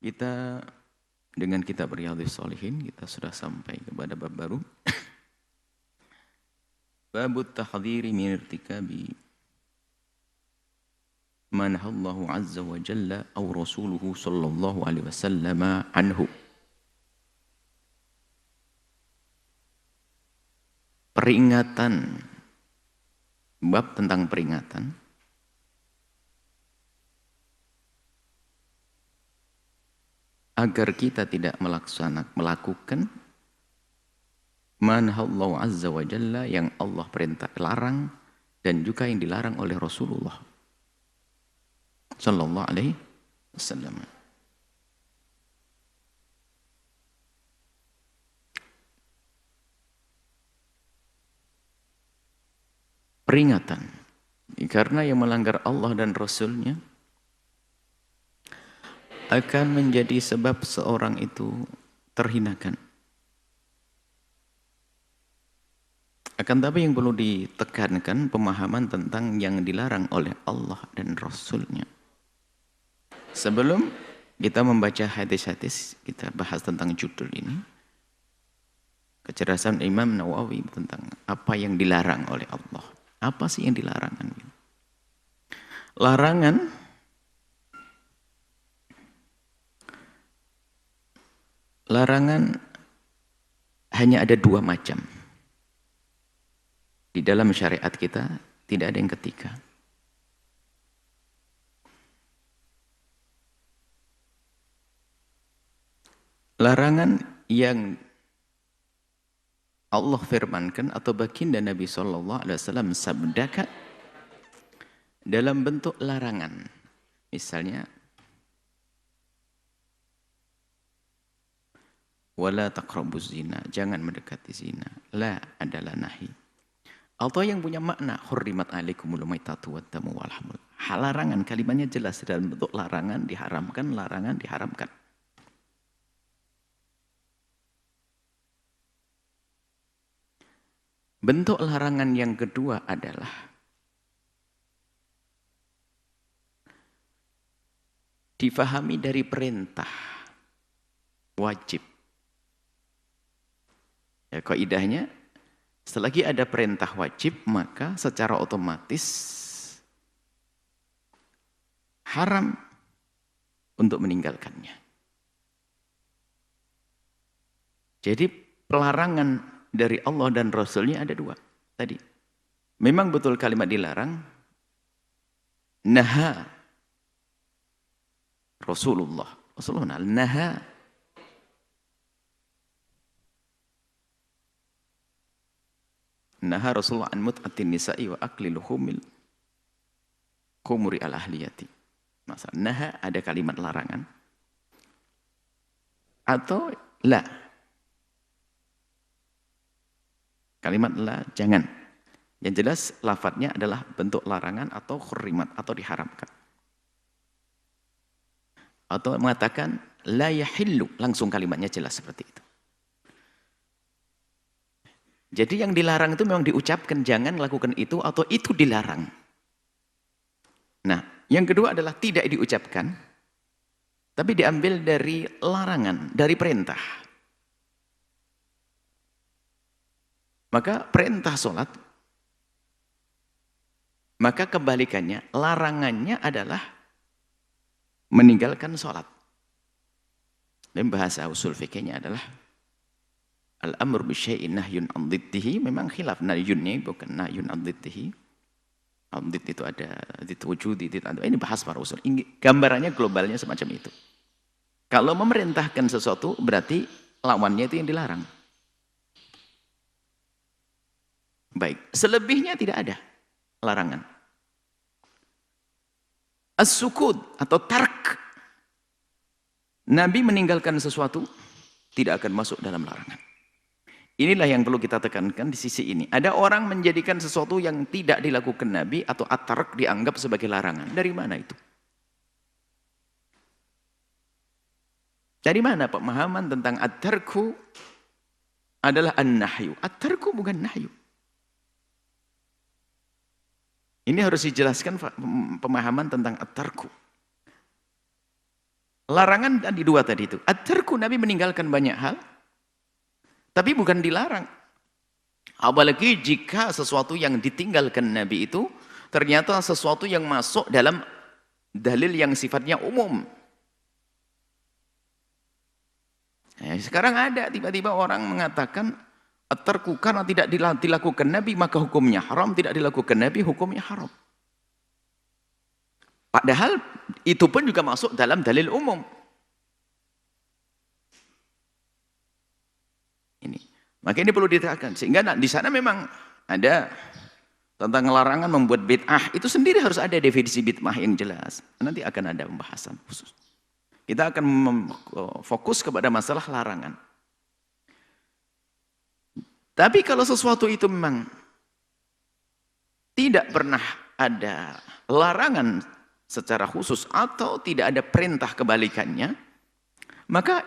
Kita dengan kitab Riyadhus Shalihin kita sudah sampai kepada bab baru. Babut tahdhiri min irtikabi ma nahallahu azza wa jalla aw rasuluhu sallallahu alaihi wasallam anhu. Peringatan, bab tentang peringatan agar kita tidak melakukan manhallahu azza wa jalla yang Allah perintah larang dan juga yang dilarang oleh Rasulullah sallallahu alaihi wasallam. Peringatan karena yang melanggar Allah dan Rasulnya akan menjadi sebab seorang itu terhinakan. Akan tapi yang perlu ditekankan pemahaman tentang yang dilarang oleh Allah dan Rasulnya. Sebelum kita membaca hadis-hadis, kita bahas tentang judul ini. Kecerdasan Imam Nawawi tentang apa yang dilarang oleh Allah. Apa sih yang dilarang? Larangan hanya ada dua macam. Di dalam syariat kita tidak ada yang ketiga. Larangan yang Allah firmankan atau baginda Nabi SAW sabdakan dalam bentuk larangan. Misalnya, wala taqrabuz zina, jangan mendekati zina. La adalah nahi. Atau yang punya makna hurrimat alaikumul maitatu waddamu wal hamul. Larangan, kalimatnya jelas dalam bentuk larangan, diharamkan, larangan, diharamkan. Bentuk larangan yang kedua adalah difahami dari perintah wajib. Ya, kaidahnya selagi ada perintah wajib maka secara otomatis haram untuk meninggalkannya. Jadi pelarangan dari Allah dan Rasulnya ada dua tadi. Memang betul kalimat dilarang. Naha Rasulullah naha. Naha Rasulullah an mut'atin nisa'i wa akli luhumil khumuri al ahliyati. Masa naha ada kalimat larangan atau la. Kalimat la, jangan. Yang jelas lafadznya adalah bentuk larangan atau khurrimat atau diharamkan. Atau mengatakan la yahillu, langsung kalimatnya jelas seperti itu. Jadi yang dilarang itu memang diucapkan jangan lakukan itu atau itu dilarang. Nah, yang kedua adalah tidak diucapkan tapi diambil dari larangan, dari perintah. Maka perintah sholat, maka kebalikannya, larangannya adalah meninggalkan sholat. Dan bahasa usul fikihnya adalah al-amr bisyai'in nahyun an dhiddihi, memang khilaf nahyunnya bukan nahyun an dhiddihi. Dhid itu ada dhid wujudi, ini bahas para usul. Gambarannya globalnya semacam itu. Kalau memerintahkan sesuatu berarti lawannya itu yang dilarang. Baik, selebihnya tidak ada larangan. As-sukut atau tark. Nabi meninggalkan sesuatu tidak akan masuk dalam larangan. Inilah yang perlu kita tekankan di sisi ini. Ada orang menjadikan sesuatu yang tidak dilakukan Nabi atau at-tark dianggap sebagai larangan. Dari mana itu? Dari mana pemahaman tentang at-tarku adalah an-nahyu. At-tarku bukan nahyu. Ini harus dijelaskan pemahaman tentang at-tarku. Larangan tadi dua tadi itu. At-tarku, Nabi meninggalkan banyak hal, tapi bukan dilarang. Apalagi jika sesuatu yang ditinggalkan Nabi itu ternyata sesuatu yang masuk dalam dalil yang sifatnya umum. Sekarang ada tiba-tiba orang mengatakan at-tarku karena tidak dilakukan Nabi maka hukumnya haram, tidak dilakukan Nabi hukumnya haram. Padahal itu pun juga masuk dalam dalil umum. Ini. Maka ini perlu diterangkan. Sehingga di sana memang ada tentang larangan membuat bid'ah. Itu sendiri harus ada definisi bid'ah yang jelas. Nanti akan ada pembahasan khusus. Kita akan fokus kepada masalah larangan. Tapi kalau sesuatu itu memang tidak pernah ada larangan secara khusus atau tidak ada perintah kebalikannya, maka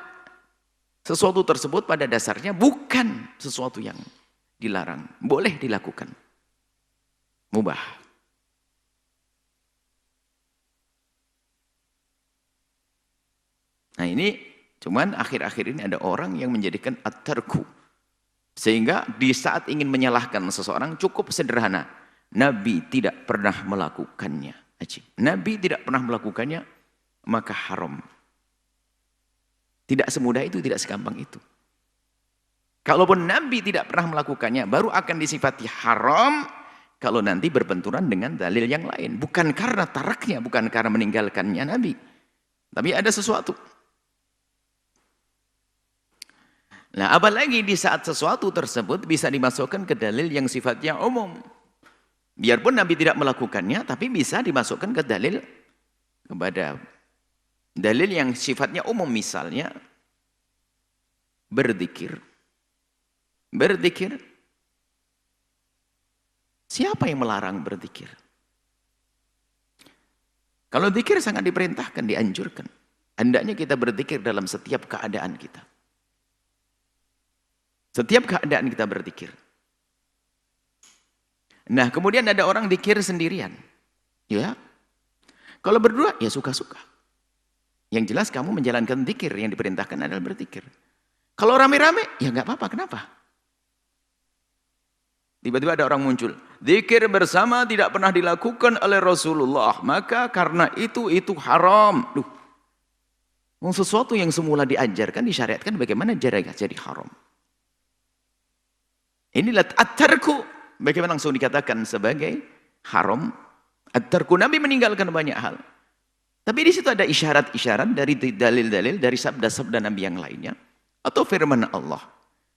sesuatu tersebut pada dasarnya bukan sesuatu yang dilarang, boleh dilakukan, mubah. Nah ini cuman akhir-akhir ini ada orang yang menjadikan at-tarku, sehingga di saat ingin menyalahkan seseorang cukup sederhana, Nabi tidak pernah melakukannya. Nabi tidak pernah melakukannya, maka haram. Tidak semudah itu, tidak segampang itu. Kalaupun Nabi tidak pernah melakukannya, baru akan disifati haram kalau nanti berbenturan dengan dalil yang lain. Bukan karena taraknya, bukan karena meninggalkannya Nabi. Tapi ada sesuatu. Nah, apalagi di saat sesuatu tersebut bisa dimasukkan ke dalil yang sifatnya umum. Biarpun Nabi tidak melakukannya, tapi bisa dimasukkan ke dalil kepada dalil yang sifatnya umum, misalnya berzikir. Berzikir. Siapa yang melarang berzikir? Kalau zikir sangat diperintahkan, dianjurkan. Hendaknya kita berzikir dalam setiap keadaan kita. Setiap keadaan kita berzikir. Nah, kemudian ada orang zikir sendirian. Ya. Kalau berdua, ya suka-suka. Yang jelas kamu menjalankan zikir, yang diperintahkan adalah berzikir. Kalau rame-rame, ya nggak apa-apa. Kenapa? Tiba-tiba ada orang muncul. Zikir bersama tidak pernah dilakukan oleh Rasulullah. Maka karena itu haram. Duh. Sesuatu yang semula diajarkan, disyariatkan, bagaimana jadi haram. Inilah at-tarku. Bagaimana langsung dikatakan sebagai haram? At-tarku, Nabi meninggalkan banyak hal. Tapi di situ ada isyarat-isyarat dari dalil-dalil, dari sabda-sabda Nabi yang lainnya. Atau firman Allah.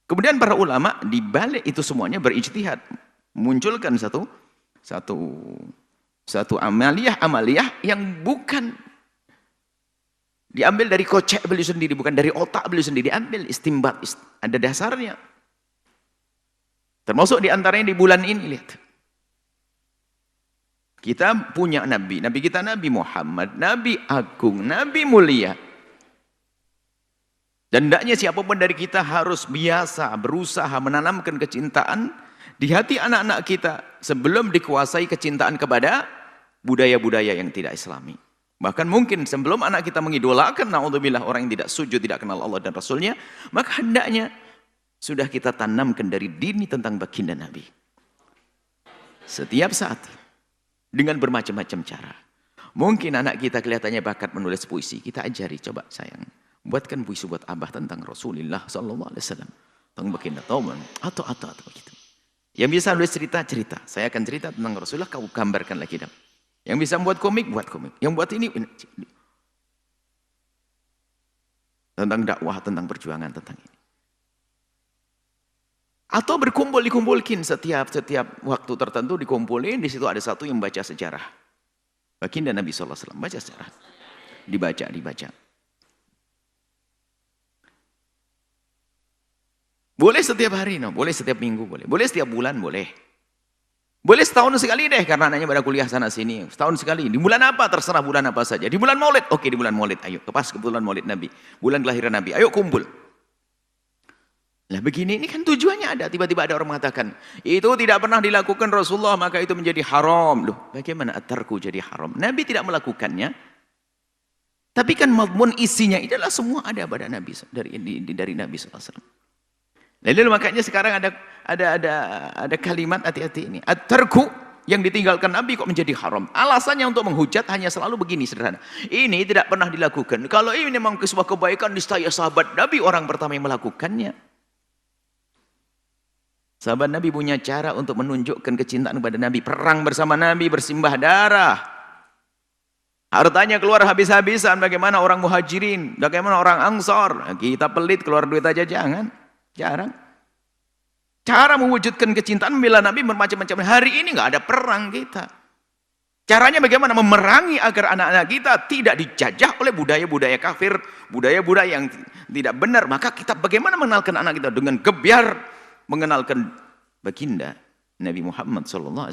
Kemudian para ulama di balik itu semuanya berijtihad. Munculkan satu amaliyah yang bukan diambil dari kocek beliau sendiri, bukan dari otak beliau sendiri, diambil istimbat, ada dasarnya. Termasuk diantaranya di bulan ini, lihat. Kita punya Nabi. Nabi kita Nabi Muhammad. Nabi agung. Nabi mulia. Dan hendaknya siapapun dari kita harus biasa berusaha menanamkan kecintaan di hati anak-anak kita sebelum dikuasai kecintaan kepada budaya-budaya yang tidak islami. Bahkan mungkin sebelum anak kita mengidolakan, na'udzubillah, orang yang tidak sujud, tidak kenal Allah dan Rasulnya, maka hendaknya sudah kita tanamkan dari dini tentang baginda Nabi. Setiap saat. Dengan bermacam-macam cara. Mungkin anak kita kelihatannya bakat menulis puisi. Kita ajari, coba sayang. Buatkan puisi buat abah tentang Rasulullah SAW. Tentang baginda Tauman. Atau begitu. Yang bisa nulis cerita. Saya akan cerita tentang Rasulullah, kau gambarkan lagi. Yang bisa buat komik, buat komik. Yang buat ini. Tentang dakwah, tentang perjuangan, tentang ini. Atau dikumpulkin setiap waktu tertentu dikumpulin, di situ ada satu yang baca sejarah. Baginda Nabi SAW baca sejarah. Dibaca. Boleh setiap hari, boleh setiap minggu, boleh setiap bulan, boleh. Boleh setahun sekali deh, karena anaknya pada kuliah sana sini. Setahun sekali. Di bulan apa? Terserah bulan apa saja. Di bulan Maulid, oke di bulan Maulid. Ayo, pas ke bulan Maulid Nabi. Bulan kelahiran Nabi. Ayo kumpul. Nah begini, ini kan tujuannya ada. Tiba-tiba ada orang mengatakan, itu tidak pernah dilakukan Rasulullah, maka itu menjadi haram. Loh, bagaimana at-tarku jadi haram? Nabi tidak melakukannya. Tapi kan madmun isinya adalah semua ada pada Nabi dari Nabi SAW. Lalu makanya sekarang ada kalimat hati-hati ini. At-tarku yang ditinggalkan Nabi kok menjadi haram. Alasannya untuk menghujat hanya selalu begini sederhana. Ini tidak pernah dilakukan. Kalau ini memang sebuah kebaikan, niscaya sahabat Nabi orang pertama yang melakukannya. Sahabat Nabi punya cara untuk menunjukkan kecintaan kepada Nabi. Perang bersama Nabi, bersimbah darah. Hartanya keluar habis-habisan. Bagaimana orang muhajirin, bagaimana orang ansor. Kita pelit, keluar duit aja jangan. Jarang. Cara mewujudkan kecintaan membela Nabi bermacam-macam. Hari ini nggak ada perang kita. Caranya bagaimana memerangi agar anak-anak kita tidak dijajah oleh budaya-budaya kafir, budaya-budaya yang tidak benar. Maka kita bagaimana mengenalkan anak kita dengan gebyar mengenalkan baginda Nabi Muhammad SAW.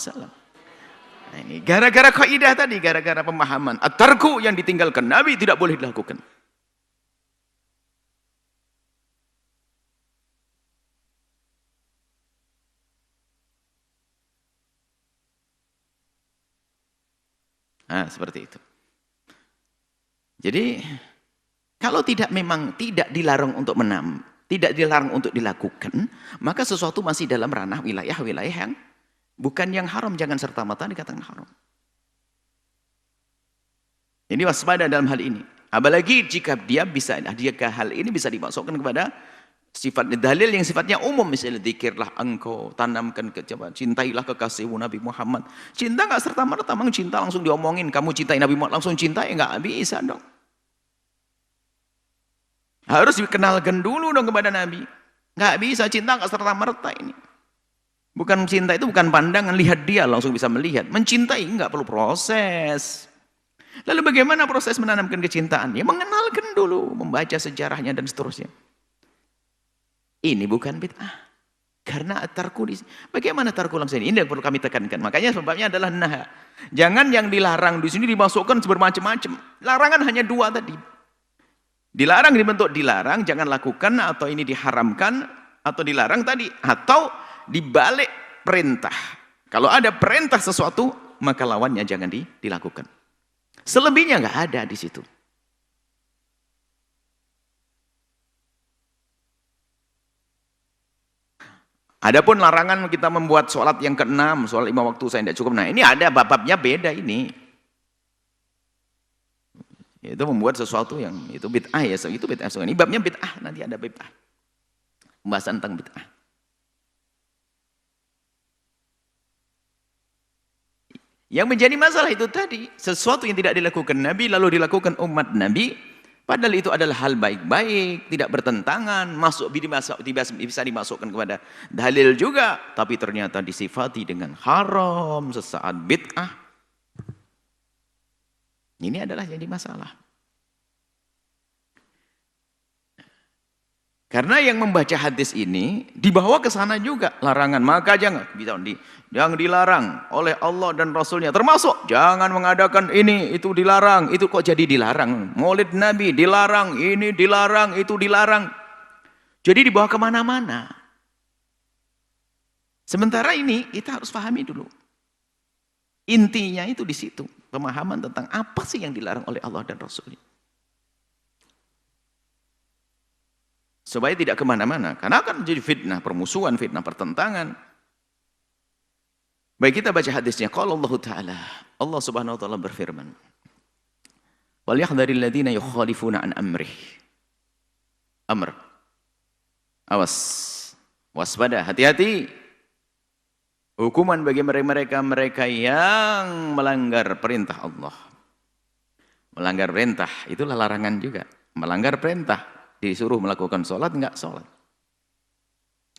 Nah, ini gara-gara kaidah tadi, gara-gara pemahaman at-tarku yang ditinggalkan Nabi tidak boleh dilakukan. Nah, seperti itu. Jadi, kalau memang tidak dilarang untuk tidak dilarang untuk dilakukan, maka sesuatu masih dalam ranah wilayah yang bukan yang haram, jangan serta-merta dikatakan haram. Ini waspada dalam hal ini. Apalagi jika hal ini bisa dimasukkan kepada sifat dalil yang sifatnya umum, misalnya zikirlah engkau, tanamkan cintailah kekasihmu Nabi Muhammad. Cinta nggak serta-merta, memang cinta langsung diomongin, kamu cintai Nabi Muhammad langsung cintai, nggak bisa dong. Harus dikenalkan dulu dong kepada Nabi. Nggak bisa cinta nggak serta-merta ini. Bukan cinta itu bukan pandangan, lihat dia langsung bisa melihat. Mencintai nggak perlu proses. Lalu bagaimana proses menanamkan kecintaan? Ya mengenalkan dulu, membaca sejarahnya dan seterusnya. Ini bukan bid'ah. Karena tarku bagaimana tarku langsung ini yang perlu kami tekankan. Makanya sebabnya adalah nah. Jangan yang dilarang di sini dimasukkan bermacam-macam. Larangan hanya dua tadi. Dilarang dibentuk dilarang, jangan lakukan, atau ini diharamkan atau dilarang tadi, atau dibalik perintah. Kalau ada perintah sesuatu, maka lawannya jangan dilakukan. Selebihnya nggak ada di situ. Adapun larangan kita membuat sholat yang ke-6, sholat 5 waktu saya tidak cukup. Nah ini ada babnya beda ini. Itu membuat sesuatu yang itu bid'ah ya, itu bid'ah. Ini babnya bid'ah, nanti ada bid'ah. Pembahasan tentang bid'ah. Yang menjadi masalah itu tadi, sesuatu yang tidak dilakukan Nabi lalu dilakukan umat Nabi, padahal itu adalah hal baik-baik, tidak bertentangan, bisa dimasukkan kepada dalil juga, tapi ternyata disifati dengan haram, sesaat bid'ah. Ini adalah jadi masalah. Karena yang membaca hadis ini dibawa ke sana juga larangan, maka jangan yang dilarang oleh Allah dan Rasulnya, termasuk jangan mengadakan ini, itu dilarang, itu kok jadi dilarang. Maulid Nabi dilarang, ini dilarang, itu dilarang. Jadi dibawa kemana-mana. Sementara ini kita harus pahami dulu. Intinya itu di situ, pemahaman tentang apa sih yang dilarang oleh Allah dan Rasulnya. Supaya tidak kemana-mana, karena akan menjadi fitnah, permusuhan, fitnah, pertentangan. Baik, kita baca hadisnya. Qala Allah Ta'ala, Allah Subhanahu wa Ta'ala berfirman, "Wal yahdharil ladzina yukhalifuna an amrih." Amr. Awas. Waspada, hati-hati. Hukuman bagi mereka yang melanggar perintah Allah. Melanggar perintah, itulah larangan juga. Melanggar perintah. Disuruh melakukan sholat, enggak sholat.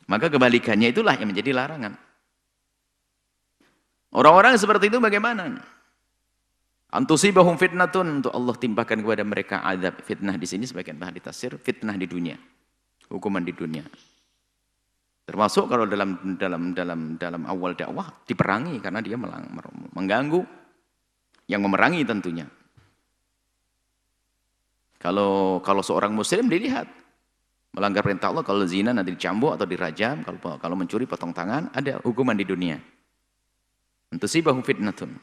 Maka kebalikannya itulah yang menjadi larangan. Orang-orang seperti itu bagaimana? Antusibahum fitnatun, untuk Allah timpakan kepada mereka azab. Fitnah di sini sebagian bahan ditafsir, fitnah di dunia. Hukuman di dunia. Termasuk kalau dalam awal dakwah diperangi karena dia mengganggu, yang memerangi tentunya. Kalau seorang muslim dilihat melanggar perintah Allah, kalau zina nanti dicambuk atau dirajam, kalau mencuri potong tangan, ada hukuman di dunia. Antusibahum fitnatun.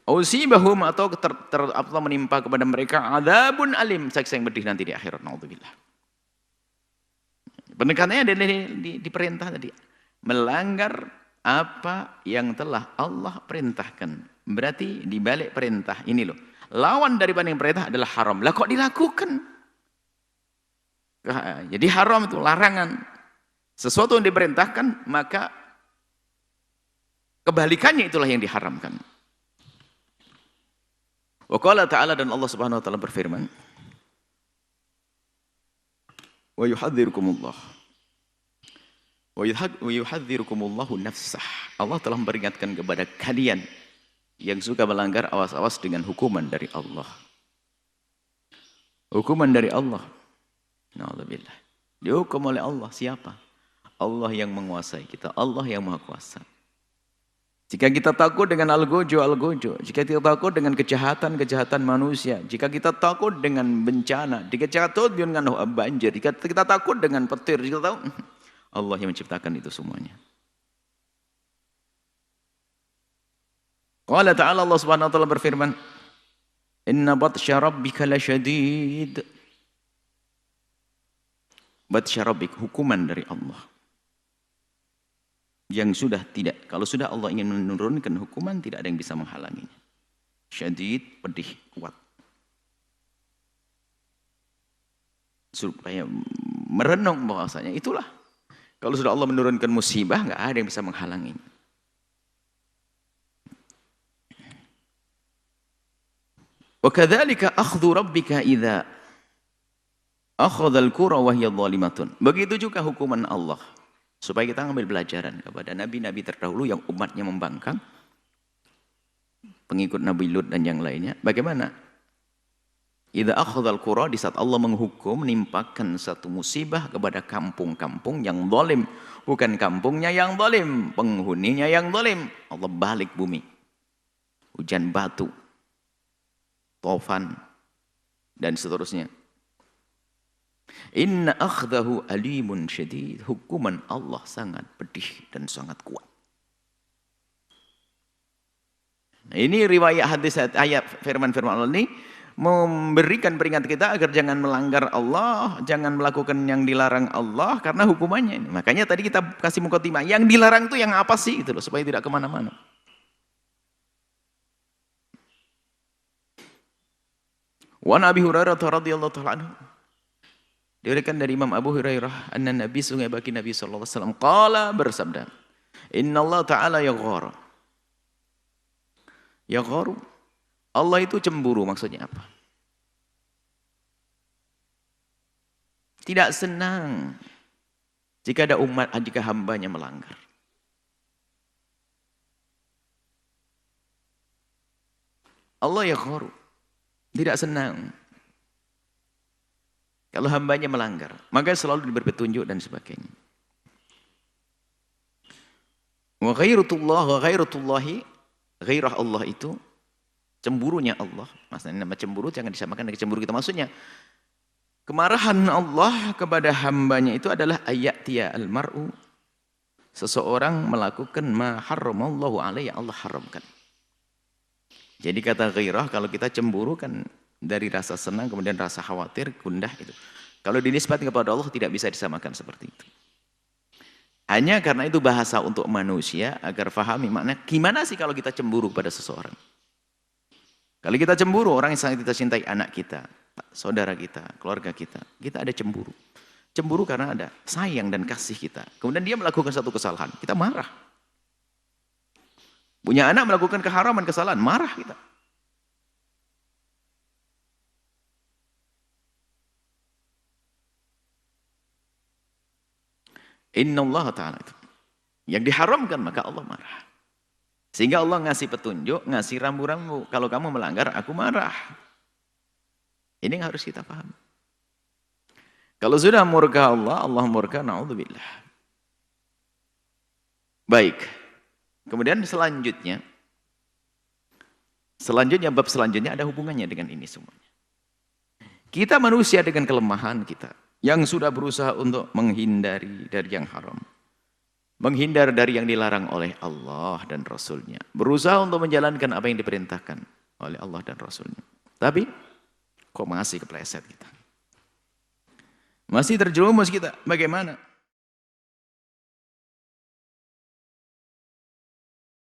Usibahum atau atau menimpa kepada mereka adzabun alim, siksa yang pedih nanti di akhirat. Naudzubillah. Penekanannya ada di perintah tadi. Melanggar apa yang telah Allah perintahkan. Berarti di balik perintah ini loh. Lawan daripada yang perintah adalah haram. Lah kok dilakukan? Jadi haram itu larangan. Sesuatu yang diperintahkan maka kebalikannya itulah yang diharamkan. Wa qala ta'ala, dan Allah Subhanahu wa taala berfirman, wa yuhadzirukumullah wa yuhadzirukumullahu nafsah. Allah telah memperingatkan kepada kalian yang suka melanggar, awas-awas dengan hukuman dari Allah. Hukuman dari Allah. Na'udzubillah. Dihukum oleh Allah siapa? Allah yang menguasai kita, Allah yang maha kuasa. Jika kita takut dengan al-gojo, jika kita takut dengan kejahatan manusia, jika kita takut dengan bencana, jika kita takut dengan banjir, jika kita takut dengan petir, jika kita tahu, Allah yang menciptakan itu semuanya. Qala ta'ala, Allah Subhanahu wa taala berfirman, inna batsya rabbika lasyadid. Batsya rabbik, hukuman dari Allah. Yang sudah tidak, kalau sudah Allah ingin menurunkan hukuman, tidak ada yang bisa menghalanginya. Syadid, pedih, kuat. Supaya merenung bahwasanya itulah. Kalau sudah Allah menurunkan musibah, nggak ada yang bisa menghalanginya. Wa kadzalika akhdhu rabbika idza akhadhal qura wa hiya dhalimatun. Begitu juga hukuman Allah. Supaya kita ambil pelajaran kepada nabi-nabi terdahulu yang umatnya membangkang, pengikut Nabi Lut dan yang lainnya. Bagaimana? Idza akhadhal qura, di saat Allah menghukum, menimpakan satu musibah kepada kampung-kampung yang zalim, bukan kampungnya yang zalim, penghuninya yang zalim. Allah balik bumi. Hujan batu, tofan, dan seterusnya. Inna akhdahu alimun syadid. Hukuman Allah sangat pedih dan sangat kuat. Nah, ini riwayat hadis ayat firman-firman Allah ini memberikan peringatan kita agar jangan melanggar Allah, jangan melakukan yang dilarang Allah karena hukumannya ini. Makanya tadi kita kasih mukaddimah, yang dilarang itu yang apa sih gitu loh, supaya tidak kemana-mana. Wa Abi Hurairah radhiyallahu ta'ala anhu, diriwayatkan dari Imam Abu Hurairah, anna Nabi sungai bagi Nabi sallallahu alaihi wasallam qala, bersabda, inna Allah ta'ala yaghar. Yaghar, Allah itu cemburu, maksudnya apa? Tidak senang jika ada umat, jika hambanya melanggar. Allah yaghar, tidak senang kalau hambanya melanggar, maka selalu diberi petunjuk dan sebagainya. Wa ghairatullahi, ghairah Allah itu cemburunya Allah. Maksudnya nama cemburu jangan disamakan dengan cemburu kita. Maksudnya kemarahan Allah kepada hambanya itu adalah ayatiya al-mar'u, seseorang melakukan ma harramallahu alaihi, Allah haramkan. Jadi kata ghairah, kalau kita cemburu kan dari rasa senang, kemudian rasa khawatir, gundah itu. Kalau dinisbati kepada Allah tidak bisa disamakan seperti itu. Hanya karena itu bahasa untuk manusia agar fahami makna gimana sih kalau kita cemburu pada seseorang. Kalau kita cemburu, orang yang sangat kita cintai, anak kita, saudara kita, keluarga kita ada cemburu. Cemburu karena ada sayang dan kasih kita. Kemudian dia melakukan satu kesalahan, kita marah. Punya anak melakukan keharaman, kesalahan, marah kita. Inna Allah Ta'ala itu yang diharamkan, maka Allah marah. Sehingga Allah ngasih petunjuk, ngasih rambu-rambu. Kalau kamu melanggar, aku marah. Ini yang harus kita paham. Kalau sudah murka Allah, Allah murka, na'udzubillah. Baik. Kemudian selanjutnya bab selanjutnya ada hubungannya dengan ini semuanya. Kita manusia dengan kelemahan kita, yang sudah berusaha untuk menghindari dari yang haram. menghindar dari yang dilarang oleh Allah dan Rasulnya, berusaha untuk menjalankan apa yang diperintahkan oleh Allah dan Rasulnya. Tapi kok masih kepleset kita, masih terjerumus kita. Bagaimana?